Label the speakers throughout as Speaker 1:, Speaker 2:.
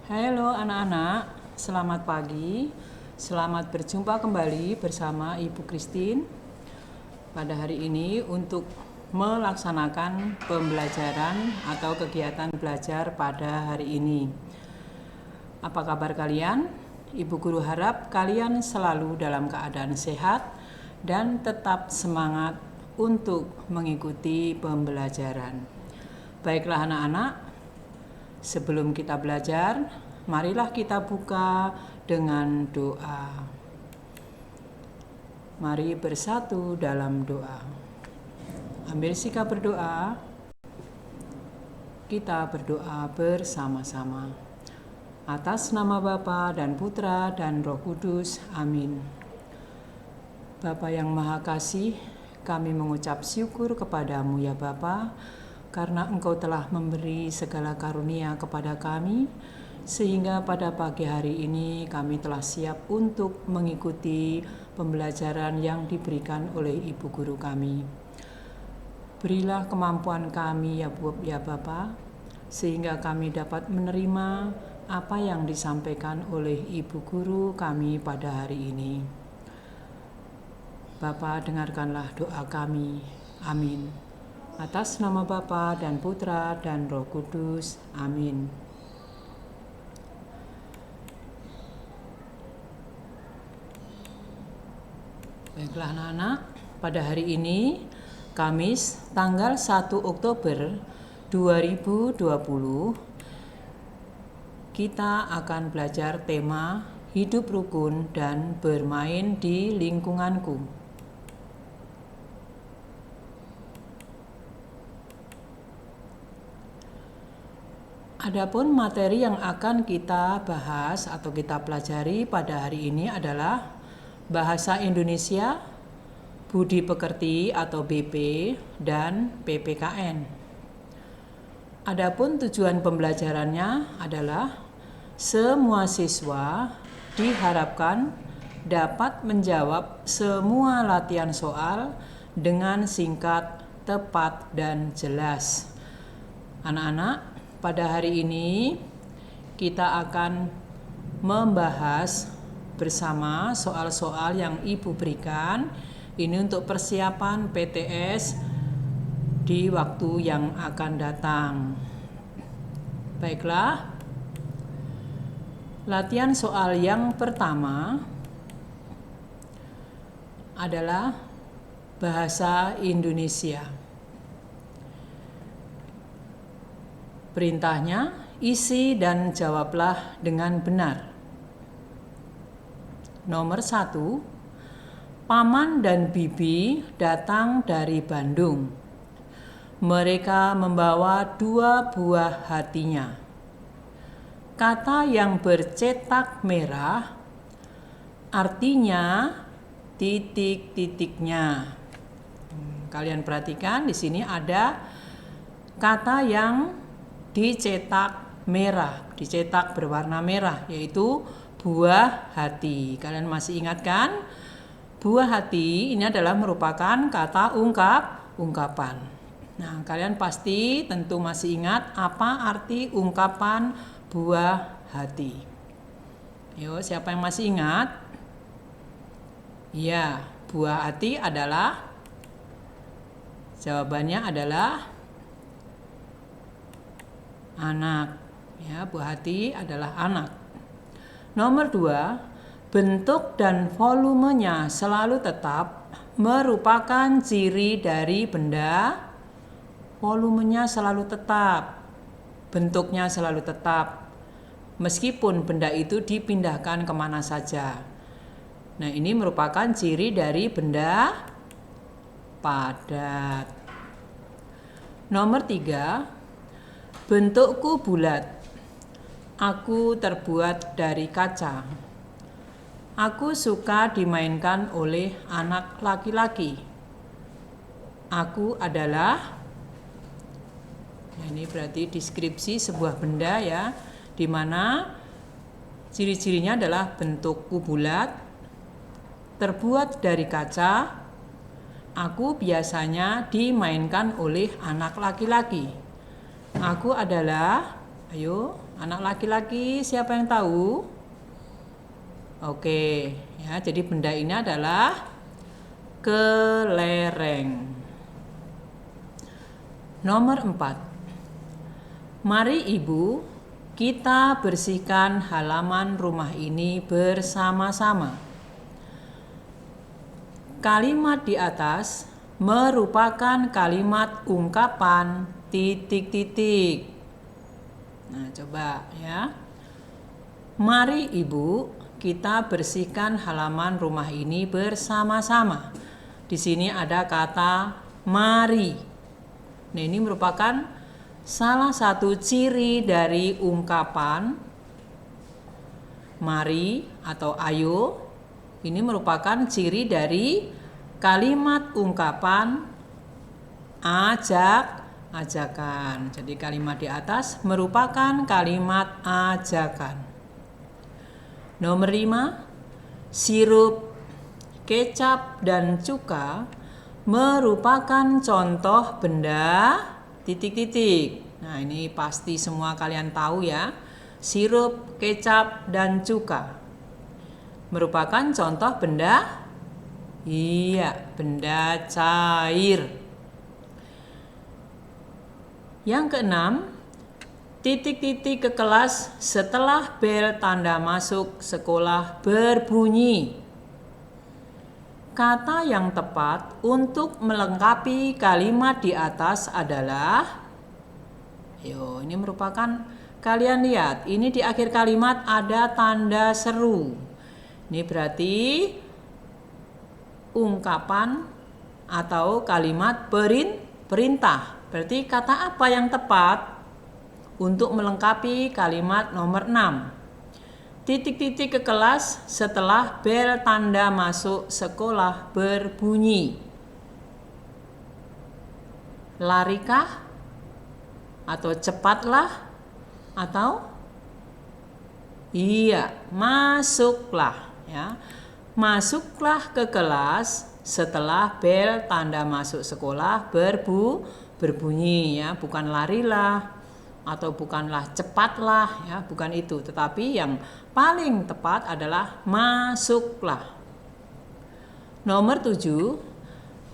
Speaker 1: Halo anak-anak, selamat pagi. Selamat berjumpa kembali bersama Ibu Christine pada hari ini untuk melaksanakan pembelajaran atau kegiatan belajar pada hari ini. Apa kabar kalian? Ibu Guru harap kalian selalu dalam keadaan sehat dan tetap semangat untuk mengikuti pembelajaran. Baiklah anak-anak, sebelum kita belajar, marilah kita buka dengan doa. Mari bersatu dalam doa. Ambil sikap berdoa. Kita berdoa bersama-sama. Atas nama Bapa dan Putra dan Roh Kudus. Amin. Bapa yang Maha Kasih, kami mengucap syukur kepadamu ya Bapa, karena Engkau telah memberi segala karunia kepada kami, sehingga pada pagi hari ini kami telah siap untuk mengikuti pembelajaran yang diberikan oleh Ibu Guru kami. Berilah kemampuan kami ya Bapa, sehingga kami dapat menerima apa yang disampaikan oleh Ibu Guru kami pada hari ini. Bapa, dengarkanlah doa kami. Amin. Atas nama Bapa dan Putra dan Roh Kudus. Amin. Baiklah anak-anak, pada hari ini Kamis tanggal 1 Oktober 2020 kita akan belajar tema hidup rukun dan bermain di lingkunganku. Adapun materi yang akan kita bahas atau kita pelajari pada hari ini adalah Bahasa Indonesia, Budi Pekerti atau BP, dan PPKN. Adapun tujuan pembelajarannya adalah semua siswa diharapkan dapat menjawab semua latihan soal dengan singkat, tepat, dan jelas. Anak-anak, pada hari ini kita akan membahas bersama soal-soal yang Ibu berikan. Ini untuk persiapan PTS di waktu yang akan datang. Baiklah, latihan soal yang pertama adalah Bahasa Indonesia. Perintahnya, isi dan jawablah dengan benar. Nomor 1, Paman dan Bibi datang dari Bandung. Mereka membawa 2 buah hatinya. Kata yang bercetak merah artinya titik-titiknya. Kalian perhatikan di sini ada kata yang dicetak merah, dicetak berwarna merah, yaitu buah hati. Kalian masih ingat kan? Buah hati ini adalah merupakan kata ungkapan. Nah, kalian pasti tentu masih ingat apa arti ungkapan buah hati. Yo, siapa yang masih ingat? Ya, buah hati adalah, jawabannya adalah anak. Ya, buah hati adalah anak. Nomor 2, bentuk dan volumenya selalu tetap merupakan ciri dari benda. Volumenya selalu tetap, bentuknya selalu tetap, meskipun benda itu dipindahkan kemana saja. Nah, ini merupakan ciri dari benda padat. Nomor 3, bentukku bulat. Aku terbuat dari kaca. Aku suka dimainkan oleh anak laki-laki. Aku adalah, nah ini berarti deskripsi sebuah benda ya, di mana ciri-cirinya adalah bentukku bulat, terbuat dari kaca. Aku biasanya dimainkan oleh anak laki-laki. Aku adalah Ayo, anak laki-laki siapa yang tahu? Oke, ya, jadi benda ini adalah kelereng. Nomor 4. Mari Ibu, kita bersihkan halaman rumah ini bersama-sama. Kalimat di atas merupakan kalimat ungkapan titik-titik. Nah, coba ya. Mari Ibu, kita bersihkan halaman rumah ini bersama-sama. Di sini ada kata mari. Nah, ini merupakan salah satu ciri dari ungkapan mari atau ayo. Ini merupakan ciri dari kalimat ungkapan ajakan. Jadi kalimat di atas merupakan kalimat ajakan. Nomor 5, sirup, kecap, dan cuka merupakan contoh benda titik-titik. Nah, ini pasti semua kalian tahu ya. Sirup, kecap, dan cuka merupakan contoh benda? Iya, benda cair. Yang keenam, titik-titik ke kelas setelah bel tanda masuk sekolah berbunyi. Kata yang tepat untuk melengkapi kalimat di atas adalah, ini merupakan, kalian lihat, ini di akhir kalimat ada tanda seru. Ini berarti ungkapan atau kalimat perintah. Berarti kata apa yang tepat untuk melengkapi kalimat nomor 6? Titik-titik ke kelas setelah bel tanda masuk sekolah berbunyi. Larikah? Atau cepatlah? Atau? Iya, masuklah ya. Masuklah ke kelas setelah bel tanda masuk sekolah berbunyi ya, bukan larilah atau bukanlah cepatlah ya, bukan itu, tetapi yang paling tepat adalah masuklah. Nomor 7,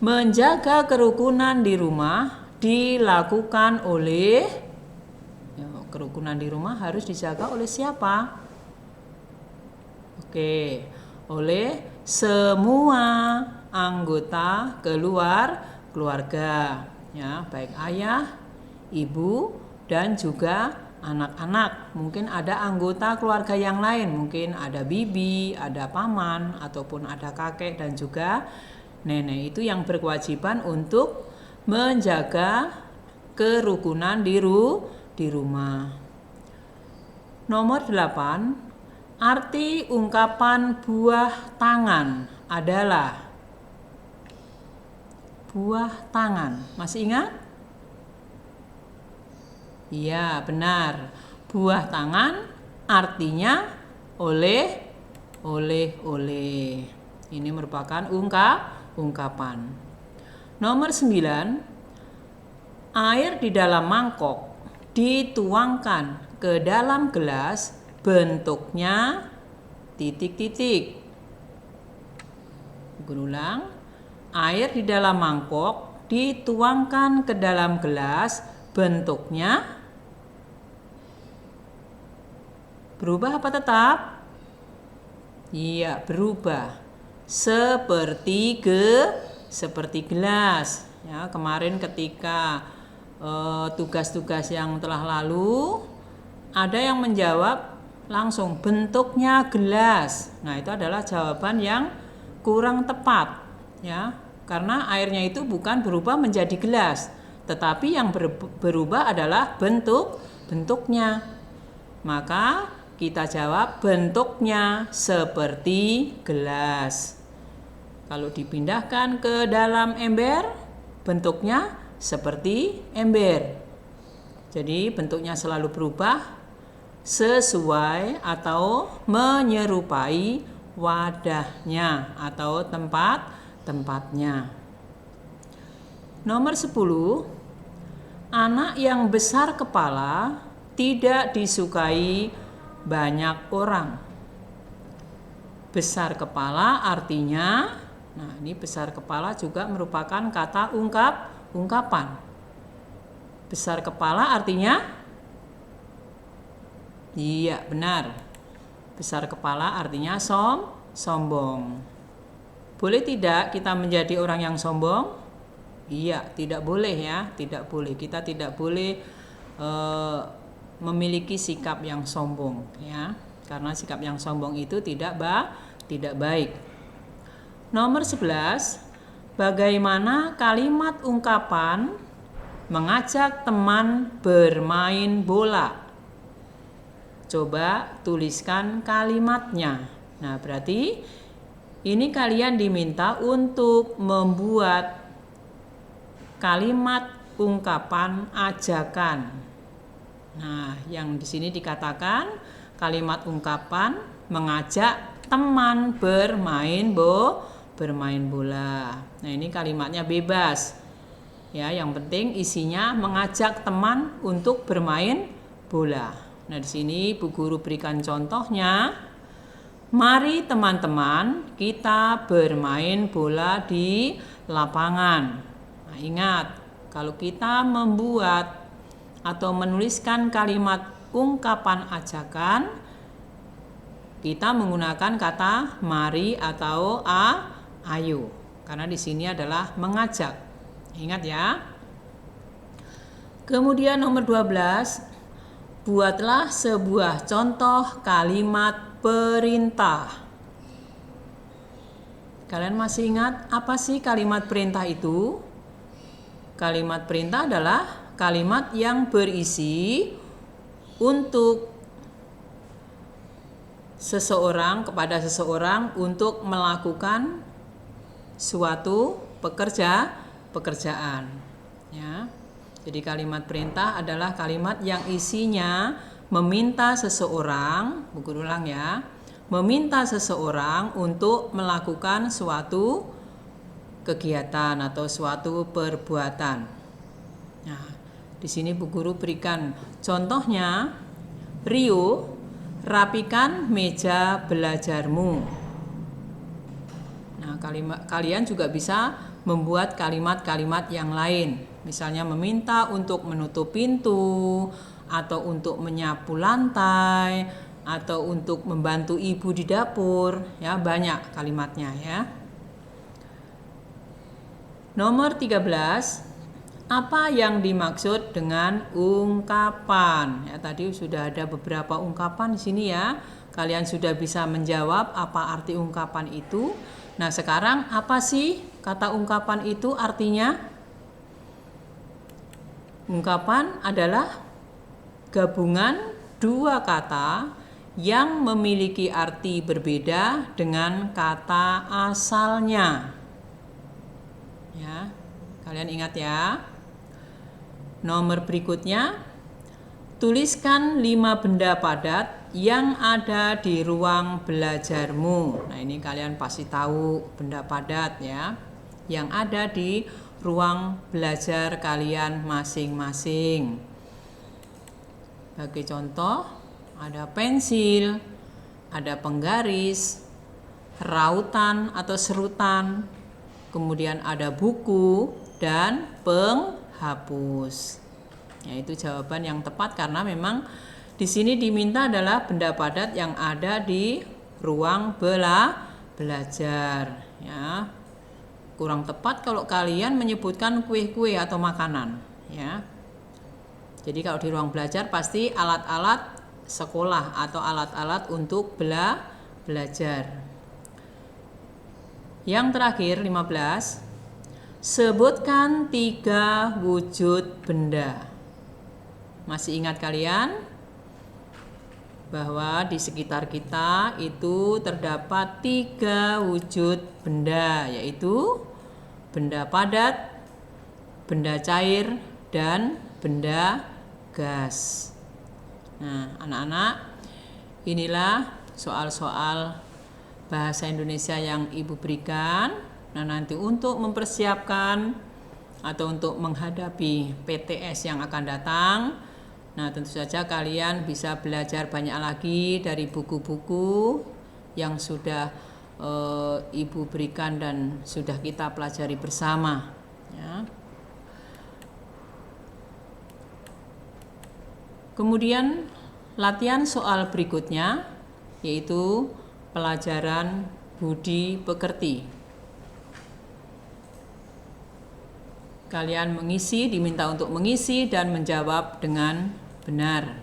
Speaker 1: menjaga kerukunan di rumah dilakukan oleh, kerukunan di rumah harus dijaga oleh siapa? Oke, oleh semua anggota keluarga ya, baik ayah, ibu, dan juga anak-anak. Mungkin ada anggota keluarga yang lain, mungkin ada bibi, ada paman, ataupun ada kakek dan juga nenek. Itu yang berkewajiban untuk menjaga kerukunan di rumah. Nomor 8, arti ungkapan buah tangan adalah buah tangan. Masih ingat? Iya, benar. Buah tangan artinya oleh. Ini merupakan ungkapan. Nomor 9, air di dalam mangkok dituangkan ke dalam gelas, bentuknya titik-titik. Berulang, air di dalam mangkok dituangkan ke dalam gelas, bentuknya berubah apa tetap? Iya, berubah. Seperti gelas. Ya, kemarin ketika tugas-tugas yang telah lalu, ada yang menjawab langsung bentuknya gelas. Nah, itu adalah jawaban yang kurang tepat, ya. Karena airnya itu bukan berubah menjadi gelas, tetapi yang berubah adalah bentuknya. Maka kita jawab bentuknya seperti gelas. Kalau dipindahkan ke dalam ember, bentuknya seperti ember. Jadi bentuknya selalu berubah sesuai atau menyerupai wadahnya atau tempatnya. Nomor 10, anak yang besar kepala tidak disukai banyak orang. Besar kepala artinya, nah ini besar kepala juga merupakan kata ungkapan. Besar kepala artinya, iya benar. Besar kepala artinya sombong. Boleh tidak kita menjadi orang yang sombong? Iya, tidak boleh ya, tidak boleh. Kita tidak boleh memiliki sikap yang sombong ya. Karena sikap yang sombong itu tidak baik. Nomor 11, bagaimana kalimat ungkapan mengajak teman bermain bola? Coba tuliskan kalimatnya. Nah, berarti ini kalian diminta untuk membuat kalimat ungkapan ajakan. Nah, yang di sini dikatakan kalimat ungkapan mengajak teman bermain bola. Nah, ini kalimatnya bebas. Ya, yang penting isinya mengajak teman untuk bermain bola. Nah, di sini Bu Guru berikan contohnya. Mari teman-teman kita bermain bola di lapangan. Nah, ingat, kalau kita membuat atau menuliskan kalimat ungkapan ajakan, kita menggunakan kata mari atau ayo, karena di sini adalah mengajak. Ingat ya. Kemudian nomor 12, buatlah sebuah contoh kalimat perintah. Kalian masih ingat apa sih kalimat perintah itu? Kalimat perintah adalah kalimat yang berisi untuk seseorang kepada seseorang untuk melakukan suatu pekerjaan ya. Jadi kalimat perintah adalah kalimat yang isinya meminta seseorang, buku ulang ya, meminta seseorang untuk melakukan suatu kegiatan atau suatu perbuatan. Nah, di sini Bu Guru berikan contohnya, Rio, rapikan meja belajarmu. Nah, kalian juga bisa membuat kalimat-kalimat yang lain. Misalnya meminta untuk menutup pintu, atau untuk menyapu lantai, atau untuk membantu ibu di dapur. Ya, banyak kalimatnya ya. Nomor 13. Apa yang dimaksud dengan ungkapan? Ya, tadi sudah ada beberapa ungkapan di sini ya. Kalian sudah bisa menjawab apa arti ungkapan itu. Nah, sekarang apa sih kata ungkapan itu artinya? Ungkapan adalah gabungan dua kata yang memiliki arti berbeda dengan kata asalnya. Ya, kalian ingat ya. Nomor berikutnya, tuliskan 5 benda padat yang ada di ruang belajarmu. Nah, ini kalian pasti tahu benda padat ya, yang ada di ruang belajar kalian masing-masing. Bagi contoh, ada pensil, ada penggaris, rautan atau serutan, kemudian ada buku dan penghapus. Ya, itu jawaban yang tepat karena memang di sini diminta adalah benda padat yang ada di ruang belajar. Ya, kurang tepat kalau kalian menyebutkan kue-kue atau makanan. Ya, jadi kalau di ruang belajar pasti alat-alat sekolah atau alat-alat untuk belajar. Yang terakhir 15, sebutkan 3 wujud benda. Masih ingat kalian bahwa di sekitar kita itu terdapat 3 wujud benda, yaitu benda padat, benda cair, dan benda gas. Nah, anak-anak, inilah soal-soal bahasa Indonesia yang Ibu berikan. Nah, nanti untuk mempersiapkan atau untuk menghadapi PTS yang akan datang, Nah, tentu saja kalian bisa belajar banyak lagi dari buku-buku yang sudah Ibu berikan dan sudah kita pelajari bersama, ya. Kemudian latihan soal berikutnya yaitu pelajaran budi pekerti. Kalian diminta untuk mengisi dan menjawab dengan benar.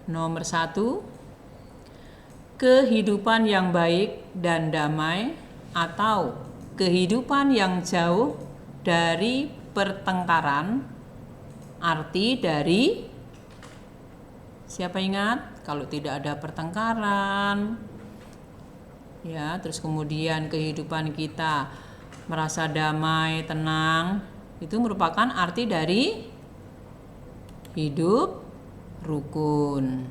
Speaker 1: Nomor 1, kehidupan yang baik dan damai atau kehidupan yang jauh dari pertengkaran. Arti dari, siapa ingat? Kalau tidak ada pertengkaran, ya, terus kemudian kehidupan kita merasa damai, tenang, itu merupakan arti dari hidup rukun.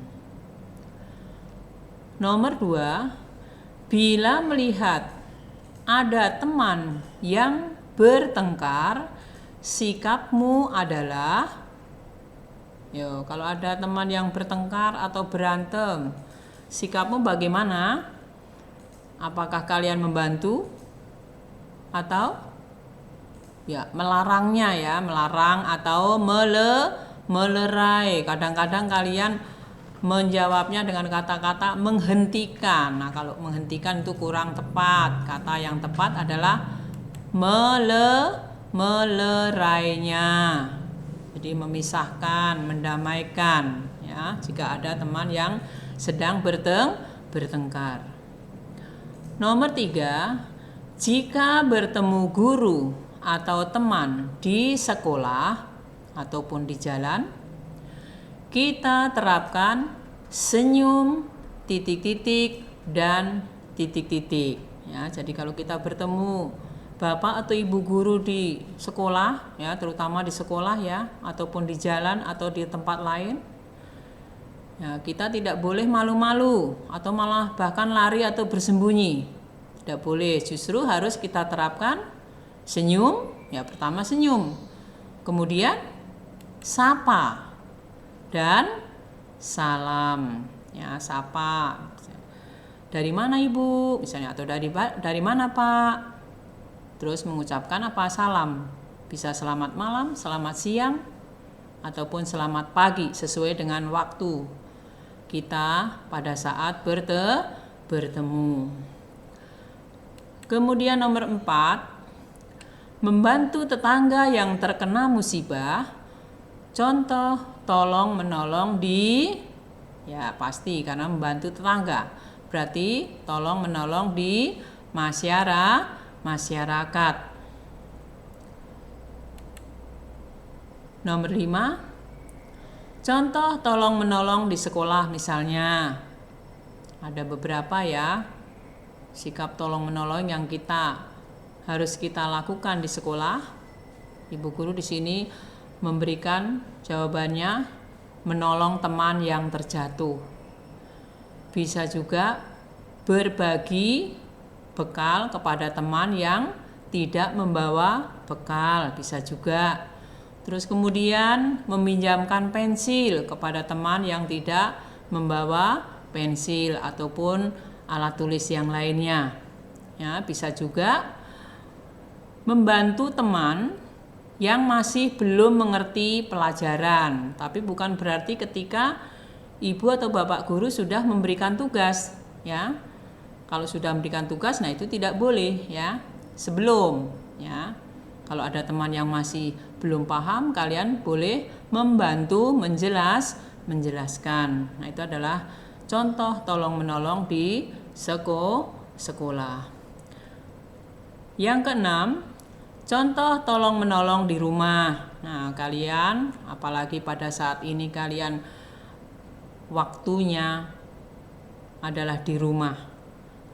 Speaker 1: Nomor 2, bila melihat ada teman yang bertengkar, sikapmu adalah, kalau ada teman yang bertengkar atau berantem, sikapmu bagaimana? Apakah kalian membantu atau melarangnya, melarang atau melerai? Kadang-kadang kalian menjawabnya dengan kata-kata menghentikan. Nah, kalau menghentikan itu kurang tepat. Kata yang tepat adalah melerainya. Jadi memisahkan, mendamaikan, ya, jika ada teman yang sedang bertengkar. Nomor 3, jika bertemu guru atau teman di sekolah ataupun di jalan, kita terapkan senyum, titik-titik, dan titik-titik. Ya, jadi kalau kita bertemu Bapak atau Ibu guru di sekolah, ya, terutama di sekolah, ya, ataupun di jalan atau di tempat lain, ya, kita tidak boleh malu-malu atau malah bahkan lari atau bersembunyi. Tidak boleh, justru harus kita terapkan senyum. Ya, pertama senyum, kemudian sapa dan salam. Ya, sapa. Dari mana Ibu? Misalnya, atau dari mana Pak? Terus mengucapkan apa? Salam. Bisa selamat malam, selamat siang, ataupun selamat pagi sesuai dengan waktu kita pada saat bertemu. Kemudian nomor 4, membantu tetangga yang terkena musibah. Contoh tolong menolong di, ya pasti karena membantu tetangga. Berarti tolong menolong di masyarakat. Nomor 5, contoh tolong menolong di sekolah misalnya. Ada beberapa, ya, sikap tolong menolong yang harus kita lakukan di sekolah. Ibu guru di sini memberikan jawabannya, menolong teman yang terjatuh. Bisa juga berbagi bekal kepada teman yang tidak membawa bekal, bisa juga. Terus kemudian meminjamkan pensil kepada teman yang tidak membawa pensil ataupun alat tulis yang lainnya. Ya, bisa juga membantu teman yang masih belum mengerti pelajaran, tapi bukan berarti ketika ibu atau bapak guru sudah memberikan tugas, ya. Kalau sudah memberikan tugas, nah itu tidak boleh, ya. Sebelum, ya. Kalau ada teman yang masih belum paham, kalian boleh membantu menjelaskan. Nah, itu adalah contoh tolong menolong di sekolah. Yang keenam, contoh tolong menolong di rumah. Nah, kalian apalagi pada saat ini kalian waktunya adalah di rumah.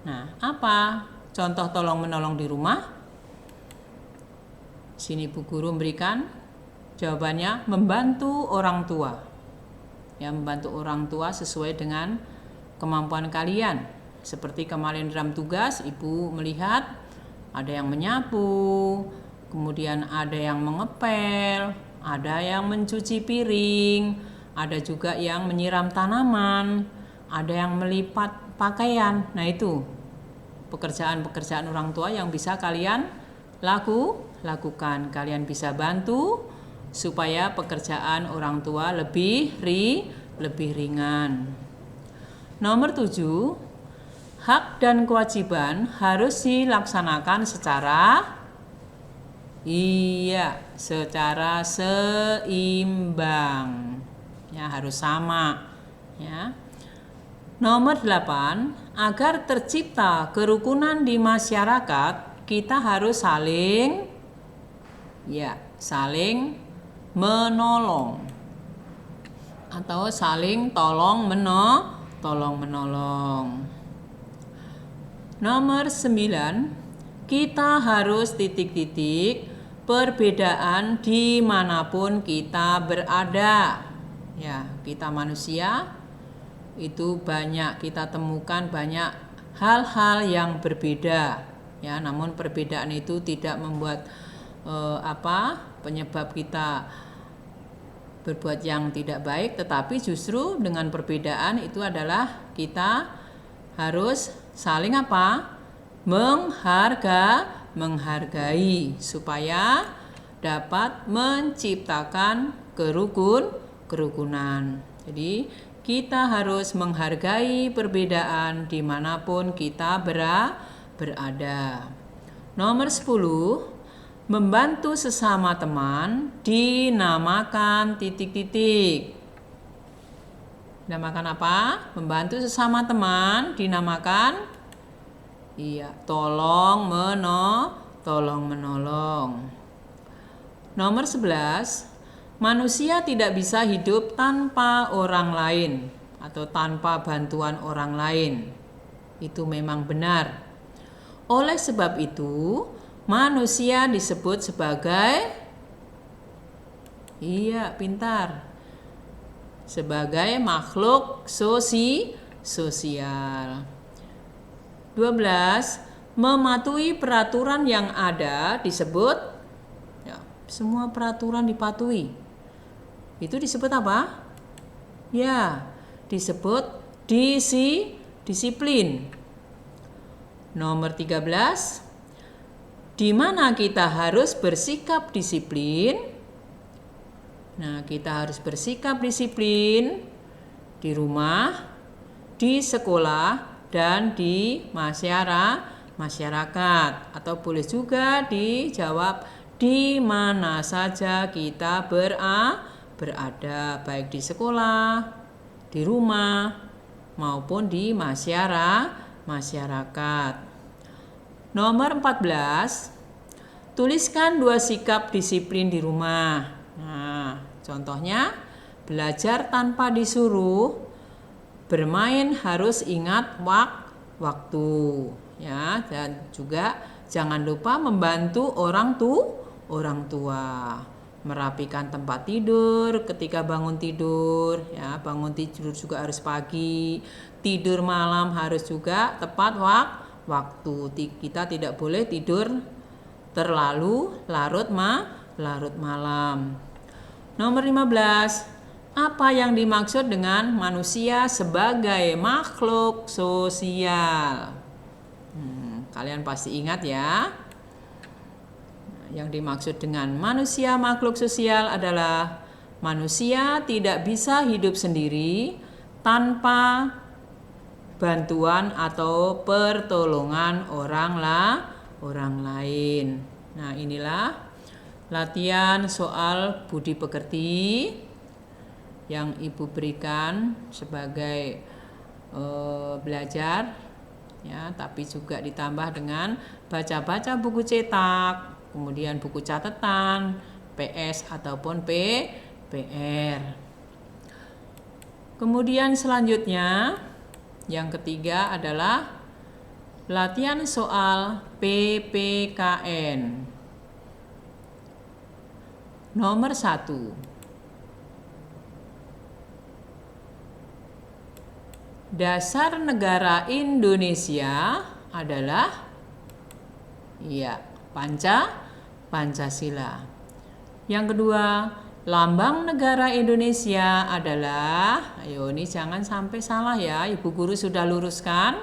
Speaker 1: Nah, apa contoh tolong menolong di rumah? Sini Bu Guru memberikan jawabannya, membantu orang tua. Ya, membantu orang tua sesuai dengan kemampuan kalian. Seperti kemarin dalam tugas, Ibu melihat ada yang menyapu, kemudian ada yang mengepel, ada yang mencuci piring, ada juga yang menyiram tanaman, ada yang melipat pakaian. Nah, itu pekerjaan-pekerjaan orang tua yang bisa kalian lakukan. Kalian bisa bantu supaya pekerjaan orang tua lebih ringan. Nomor 7, hak dan kewajiban harus dilaksanakan secara seimbang. Ya, harus sama, ya. Nomor 8, agar tercipta kerukunan di masyarakat, kita harus saling menolong atau saling tolong menolong. Nomor 9, kita harus perbedaan dimanapun kita berada. Ya, kita manusia itu banyak kita temukan banyak hal-hal yang berbeda. Ya, namun perbedaan itu tidak membuat penyebab kita berbuat yang tidak baik, tetapi justru dengan perbedaan itu adalah kita harus saling menghargai supaya dapat menciptakan kerukunan. Jadi kita harus menghargai perbedaan dimanapun kita berada. Nomor 10, membantu sesama teman dinamakan Dinamakan apa? Membantu sesama teman dinamakan tolong menolong. Nomor 11, manusia tidak bisa hidup tanpa orang lain atau tanpa bantuan orang lain. Itu memang benar. Oleh sebab itu, manusia disebut sebagai sebagai makhluk sosial. 12, mematuhi peraturan yang ada disebut semua peraturan dipatuhi. Itu disebut apa? Ya, disebut disiplin. Nomor 13, di mana kita harus bersikap disiplin. Nah, kita harus bersikap disiplin di rumah, di sekolah, dan di masyarakat. Atau boleh juga dijawab di mana saja kita berada, baik di sekolah, di rumah, maupun di masyarakat. Nomor 14, tuliskan 2 sikap disiplin di rumah. Nah, contohnya belajar tanpa disuruh, bermain harus ingat waktu, ya, dan juga jangan lupa membantu orang tua, merapikan tempat tidur ketika bangun tidur, ya, bangun tidur juga harus pagi, tidur malam harus juga tepat waktu. Kita tidak boleh tidur terlalu larut malam. Nomor 15, apa yang dimaksud dengan manusia sebagai makhluk sosial? Kalian pasti ingat ya. Yang dimaksud dengan manusia makhluk sosial adalah manusia tidak bisa hidup sendiri tanpa bantuan atau pertolongan orang lain. Nah, inilah latihan soal budi pekerti yang Ibu berikan sebagai belajar, ya, tapi juga ditambah dengan baca-baca buku cetak, kemudian buku catatan, PS ataupun PR. Kemudian selanjutnya yang ketiga adalah latihan soal PPKN. Nomor 1. Dasar negara Indonesia adalah Pancasila. Yang kedua, Lambang negara Indonesia adalah, ayo ini jangan sampai salah ya, Ibu Guru sudah luruskan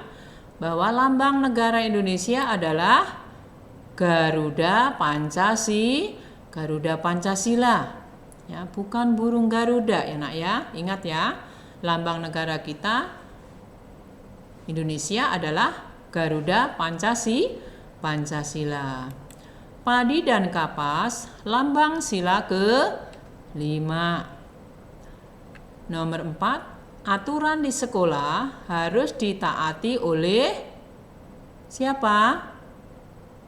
Speaker 1: bahwa lambang negara Indonesia adalah Garuda Pancasila. Ya, bukan burung Garuda ya Nak ya. Ingat ya, lambang negara kita Indonesia adalah Garuda Pancasila. Padi dan kapas, lambang sila ke-5. Nomor 4, aturan di sekolah harus ditaati oleh siapa?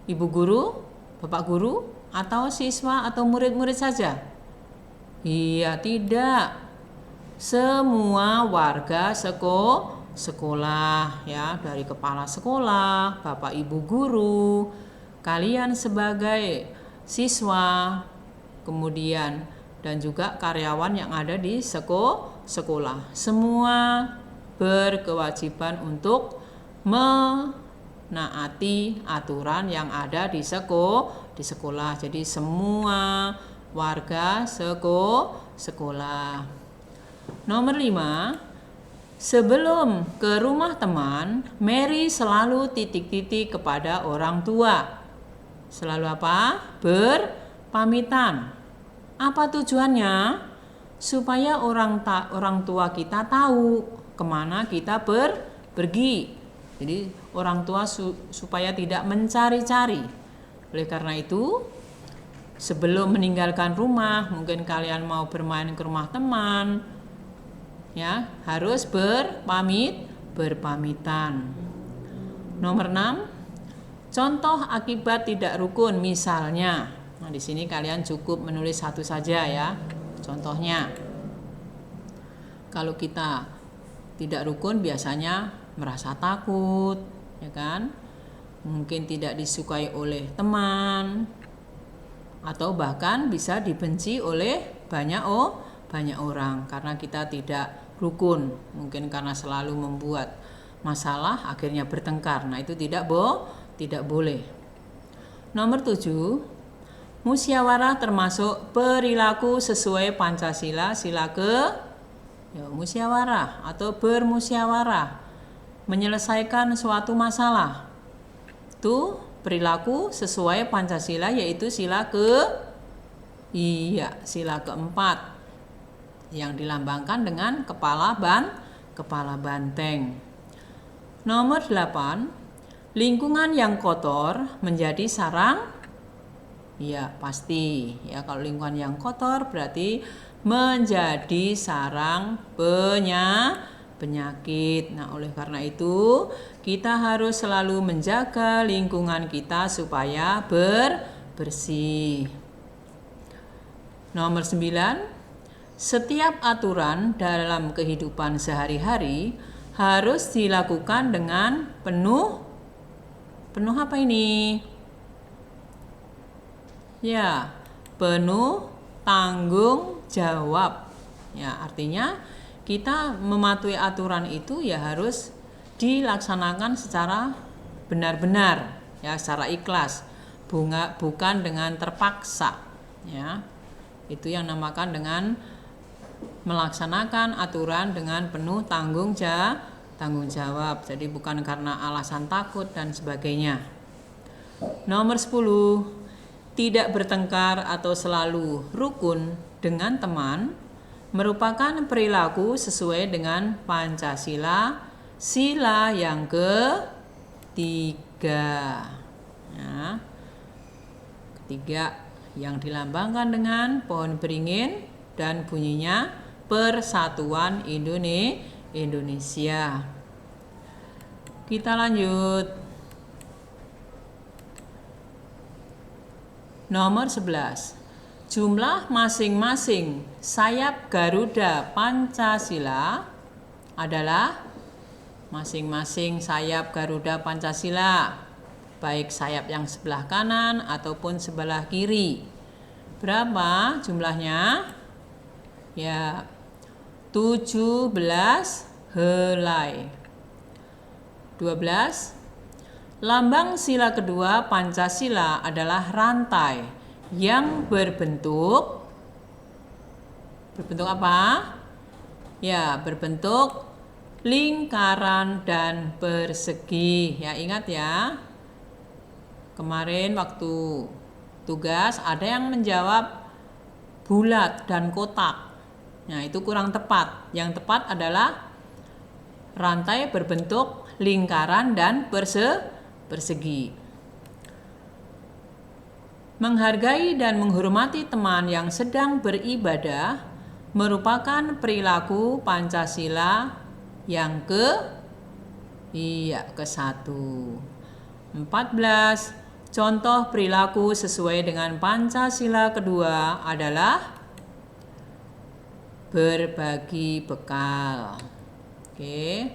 Speaker 1: Ibu guru, Bapak guru, atau siswa atau murid-murid saja? Iya, tidak. Semua warga sekolah ya, dari kepala sekolah, Bapak Ibu guru, kalian sebagai siswa, kemudian dan juga karyawan yang ada di sekolah. Semua berkewajiban untuk menaati aturan yang ada di sekolah. Jadi semua warga sekolah. Nomor 5, sebelum ke rumah teman, Mary selalu titik-titik kepada orang tua. Selalu apa? Berpamitan. Apa tujuannya? Supaya orang tua kita tahu kemana kita pergi. Jadi orang tua supaya tidak mencari-cari. Oleh karena itu, sebelum meninggalkan rumah, mungkin kalian mau bermain ke rumah teman, ya harus berpamitan. Nomor 6, contoh akibat tidak rukun, misalnya. Nah, di sini kalian cukup menulis satu saja ya. Contohnya, kalau kita tidak rukun biasanya merasa takut, ya kan? Mungkin tidak disukai oleh teman, atau bahkan bisa dibenci oleh banyak orang karena kita tidak rukun. Mungkin karena selalu membuat masalah akhirnya bertengkar. Nah, itu tidak boleh. Nomor 7, musyawarah termasuk perilaku sesuai Pancasila. Sila musyawarah atau bermusyawarah menyelesaikan suatu masalah. Itu perilaku sesuai Pancasila, yaitu sila keempat yang dilambangkan dengan kepala banteng. Nomor 8, lingkungan yang kotor menjadi sarang. Ya, pasti. Ya, kalau lingkungan yang kotor berarti menjadi sarang penyakit. Nah, oleh karena itu, kita harus selalu menjaga lingkungan kita supaya bersih. Nomor 9, setiap aturan dalam kehidupan sehari-hari harus dilakukan dengan penuh apa ini? Ya, penuh tanggung jawab. Ya, artinya kita mematuhi aturan itu ya harus dilaksanakan secara benar-benar, ya, secara ikhlas, bukan dengan terpaksa, ya. Itu yang namakan dengan melaksanakan aturan dengan penuh tanggung jawab. Jadi bukan karena alasan takut dan sebagainya. Nomor 10, tidak bertengkar atau selalu rukun dengan teman merupakan perilaku sesuai dengan Pancasila, sila yang ketiga. Ya. Ketiga, yang dilambangkan dengan pohon beringin dan bunyinya Persatuan Indonesia. Kita lanjut. Nomor 11. Jumlah masing-masing sayap Garuda Pancasila adalah masing-masing sayap Garuda Pancasila, baik sayap yang sebelah kanan ataupun sebelah kiri. Berapa jumlahnya? Ya, 17 helai. 12. Lambang sila kedua Pancasila adalah rantai yang berbentuk Berbentuk apa? Ya, berbentuk lingkaran dan persegi. Ya, ingat ya. Kemarin waktu tugas ada yang menjawab bulat dan kotak. Nah, itu kurang tepat. Yang tepat adalah rantai berbentuk lingkaran dan persegi. Menghargai dan menghormati teman yang sedang beribadah merupakan perilaku Pancasila yang ke-1. 14. Contoh perilaku sesuai dengan Pancasila kedua adalah berbagi bekal. Oke.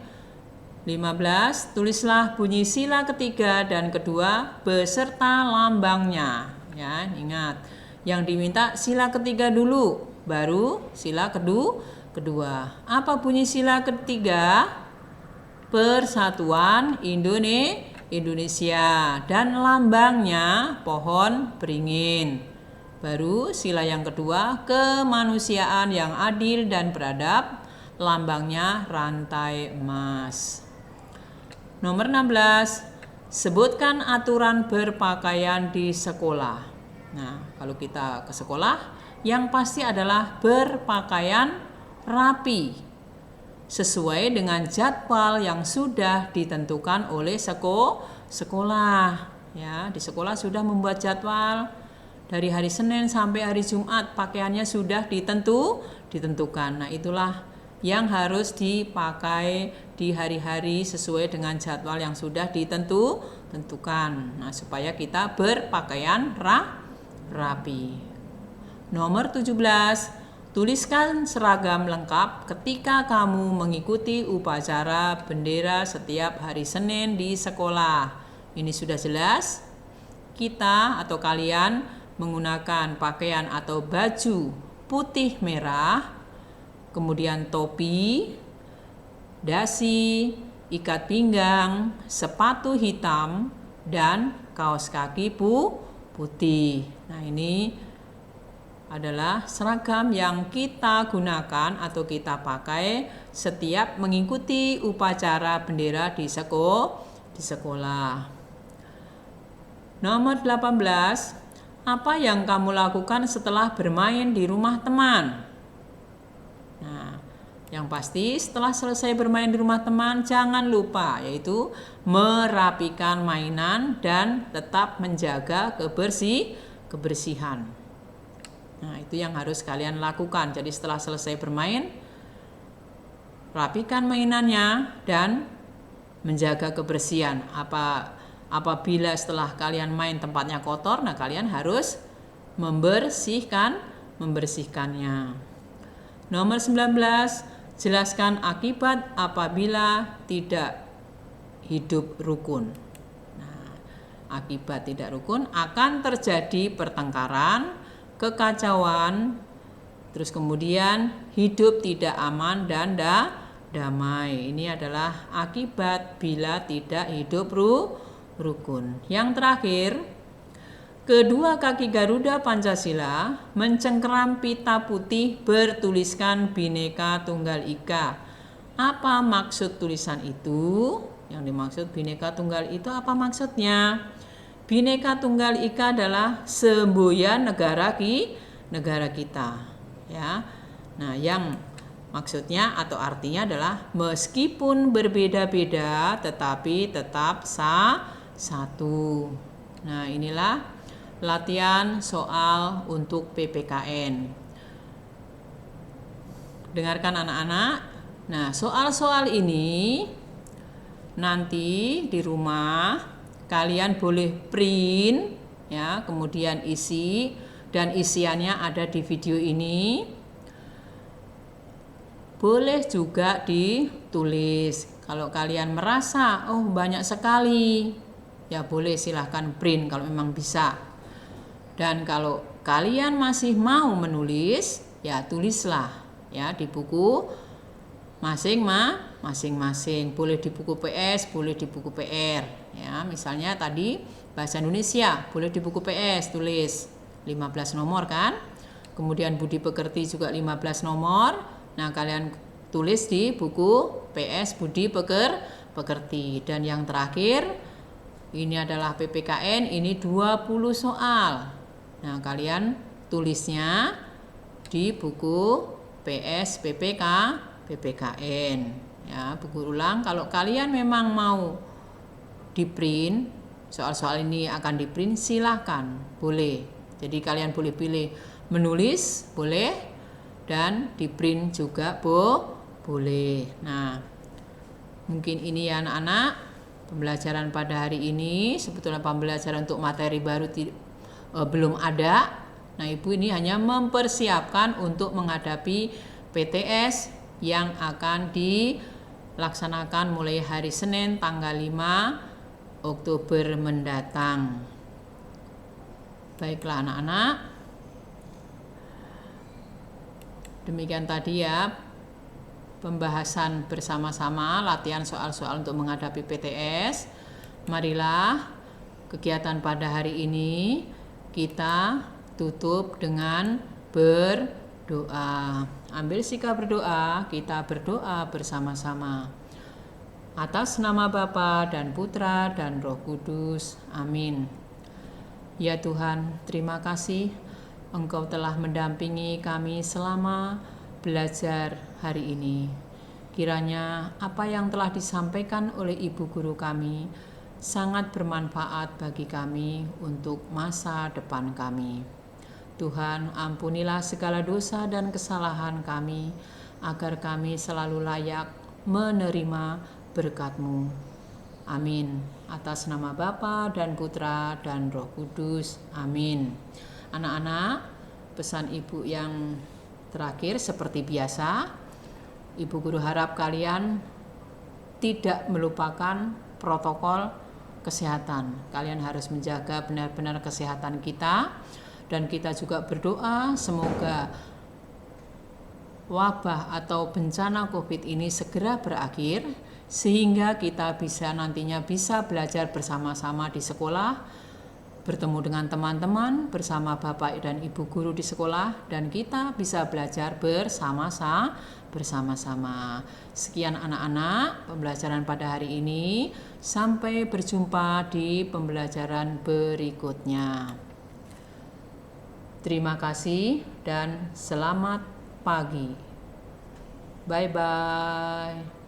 Speaker 1: 15. Tulislah bunyi sila ketiga dan kedua beserta lambangnya. Ya, ingat. Yang diminta sila ketiga dulu, baru sila kedua. Apa bunyi sila ketiga? Persatuan Indonesia dan lambangnya pohon beringin. Baru sila yang kedua, kemanusiaan yang adil dan beradab, lambangnya rantai emas. Nomor 16, sebutkan aturan berpakaian di sekolah. Nah, kalau kita ke sekolah, yang pasti adalah berpakaian rapi, sesuai dengan jadwal yang sudah ditentukan oleh sekolah. Ya, di sekolah sudah membuat jadwal dari hari Senin sampai hari Jumat, pakaiannya sudah ditentukan. Nah, itulah yang harus dipakai di hari-hari sesuai dengan jadwal yang sudah ditentukan. Nah, supaya kita berpakaian rapi. Nomor 17, tuliskan seragam lengkap ketika kamu mengikuti upacara bendera setiap hari Senin di sekolah. Ini sudah jelas. Kita atau kalian menggunakan pakaian atau baju putih merah, kemudian topi, dasi, ikat pinggang, sepatu hitam, dan kaos kaki putih. Nah, ini adalah seragam yang kita gunakan atau kita pakai setiap mengikuti upacara bendera di sekolah. Nomor 18, apa yang kamu lakukan setelah bermain di rumah teman? Nah, yang pasti setelah selesai bermain di rumah teman, jangan lupa yaitu merapikan mainan dan tetap menjaga kebersihan. Nah, itu yang harus kalian lakukan. Jadi setelah selesai bermain, rapikan mainannya dan menjaga kebersihan. Apabila setelah kalian main tempatnya kotor, nah kalian harus membersihkannya. Nomor 19, jelaskan akibat apabila tidak hidup rukun. Nah, akibat tidak rukun akan terjadi pertengkaran, kekacauan, terus kemudian hidup tidak aman dan damai. Ini adalah akibat bila tidak hidup rukun. Yang terakhir, kedua kaki Garuda Pancasila mencengkeram pita putih bertuliskan Bhinneka Tunggal Ika. Apa maksud tulisan itu? Yang dimaksud Bhinneka Tunggal itu apa maksudnya? Bhinneka Tunggal Ika adalah semboyan negara kita, ya. Nah, yang maksudnya atau artinya adalah meskipun berbeda-beda tetapi tetap satu. Nah, inilah latihan soal untuk PPKN. Dengarkan anak-anak. Nah, soal-soal ini nanti di rumah kalian boleh print ya, kemudian isi, dan isiannya ada di video ini. Boleh juga ditulis. Kalau kalian merasa banyak sekali, ya boleh silahkan print kalau memang bisa. Dan kalau kalian masih mau menulis, ya tulislah ya di buku masing-masing. Boleh di buku PS, boleh di buku PR. Ya, misalnya tadi bahasa Indonesia, boleh di buku PS tulis 15 nomor kan. Kemudian budi pekerti juga 15 nomor. Nah, kalian tulis di buku PS Budi Pekerti. Dan yang terakhir, ini adalah PPKN, ini 20 soal. Nah, kalian tulisnya di buku PS PPKN. Ya, buku ulang. Kalau kalian memang mau di print, soal-soal ini akan di print, silahkan, boleh. Jadi kalian boleh pilih menulis, boleh, dan di print juga boleh. Nah, mungkin ini ya anak-anak, pembelajaran pada hari ini. Sebetulnya pembelajaran untuk materi baru belum ada. Nah, Ibu ini hanya mempersiapkan untuk menghadapi PTS yang akan dilaksanakan mulai hari Senin tanggal 5 Oktober mendatang. Baiklah anak-anak. Demikian tadi ya pembahasan bersama-sama latihan soal-soal untuk menghadapi PTS. Marilah kegiatan pada hari ini kita tutup dengan berdoa. Ambil sikap berdoa, kita berdoa bersama-sama. Atas nama Bapa dan Putra dan Roh Kudus. Amin. Ya Tuhan, terima kasih Engkau telah mendampingi kami selama belajar hari ini. Kiranya apa yang telah disampaikan oleh Ibu Guru kami sangat bermanfaat bagi kami untuk masa depan kami. Tuhan, ampunilah segala dosa dan kesalahan kami, agar kami selalu layak menerima berkat-Mu. Amin. Atas nama Bapa dan Putra dan Roh Kudus. Amin. Anak-anak, pesan Ibu yang terakhir seperti biasa, Ibu Guru harap kalian tidak melupakan protokol kesehatan. Kalian harus menjaga benar-benar kesehatan kita, dan kita juga berdoa semoga wabah atau bencana COVID ini segera berakhir, sehingga kita nantinya bisa belajar bersama-sama di sekolah, bertemu dengan teman-teman, bersama Bapak dan Ibu Guru di sekolah, dan kita bisa belajar bersama-sama. Sekian anak-anak pembelajaran pada hari ini. Sampai berjumpa di pembelajaran berikutnya. Terima kasih dan selamat pagi. Bye-bye.